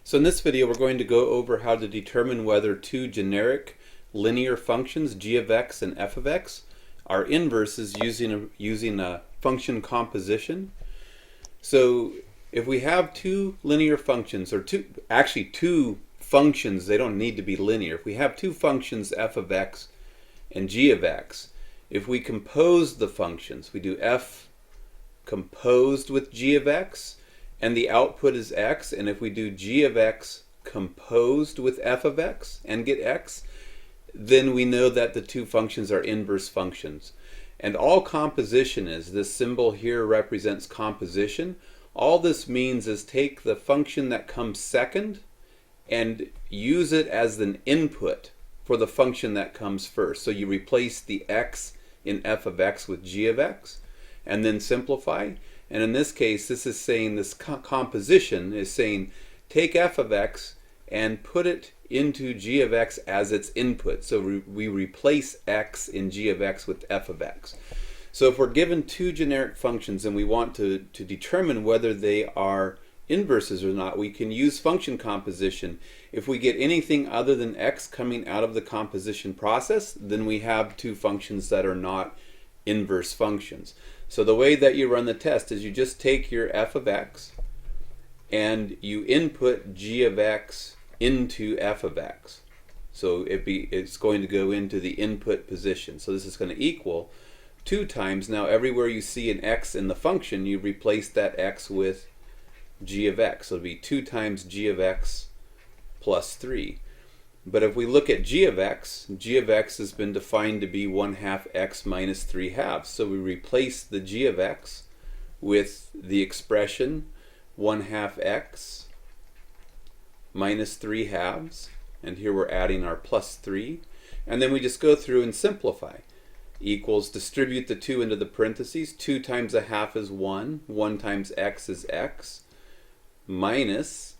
So in this video we're going to go over how to determine whether two generic linear functions g of x and f of x are inverses using a function composition. So if we have two linear functions, or two functions, they don't need to be linear. If we have two functions f of x and g of x, if we compose the functions, we do f composed with g of x, and the output is x, and if we do g of x composed with f of x and get x, then we know that the two functions are inverse functions. And all composition is, this symbol here represents composition. All this means is take the function that comes second and use it as an input for the function that comes first. So you replace the x in f of x with g of x and then simplify. And in this case, this is saying, this composition is saying take f of x and put it into g of x as its input. So we replace x in g of x with f of x. So if we're given two generic functions and we want to determine whether they are inverses or not, we can use function composition. If we get anything other than x coming out of the composition process, then we have two functions that are not inverse functions. So the way that you run the test is you just take your f of x and you input g of x into f of x. So it's going to go into the input position. So this is going to equal 2 times. Now everywhere you see an x in the function, you replace that x with g of x. So it'll be 2 times g of x plus 3. But if we look at g of x has been defined to be 1/2 x minus 3/2. So we replace the g of x with the expression 1/2 x minus 3/2. And here we're adding our plus 3. And then we just go through and simplify. Equals, distribute the 2 into the parentheses. 2 times 1/2 is 1. 1 times x is x. Minus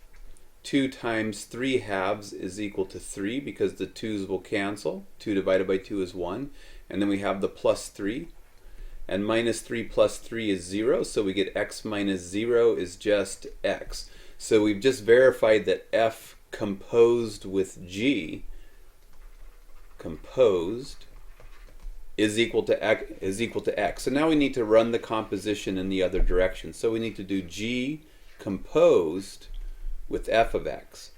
2 times 3/2 is equal to 3, because the 2's will cancel. 2 divided by 2 is 1. And then we have the plus 3. And minus 3 plus 3 is 0. So we get x minus 0 is just x. So we've just verified that f composed with g composed is equal to x. So now we need to run the composition in the other direction. So we need to do g composed with f of x,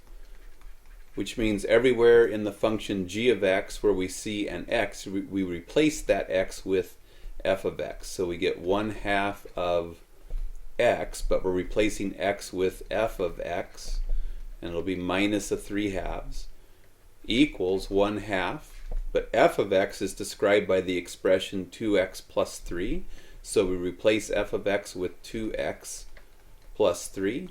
which means everywhere in the function g of x where we see an x, we replace that x with f of x. So we get 1/2 of x, but we're replacing x with f of x, and it'll be minus a 3/2 equals 1/2. But f of x is described by the expression 2x plus 3. So we replace f of x with 2x plus 3.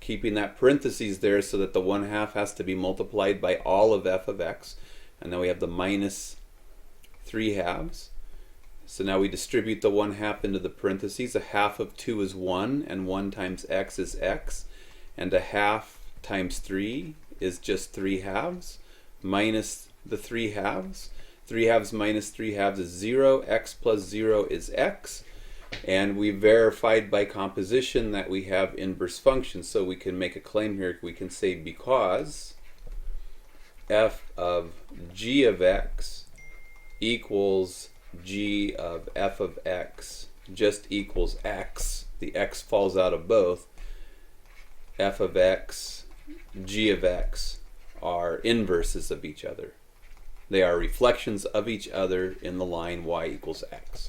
Keeping that parentheses there so that the 1/2 has to be multiplied by all of f of x. And then we have the minus 3/2. So now we distribute the 1/2 into the parentheses. 1/2 of 2 is 1, and 1 times x is x. And 1/2 times 3 is just 3/2 minus the 3/2. 3/2 minus 3/2 is 0. X plus 0 is x. And we verified by composition that we have inverse functions. So we can make a claim here. We can say because f of g of x equals g of f of x just equals x. The x falls out of both. F of x, g of x are inverses of each other. They are reflections of each other in the line y equals x.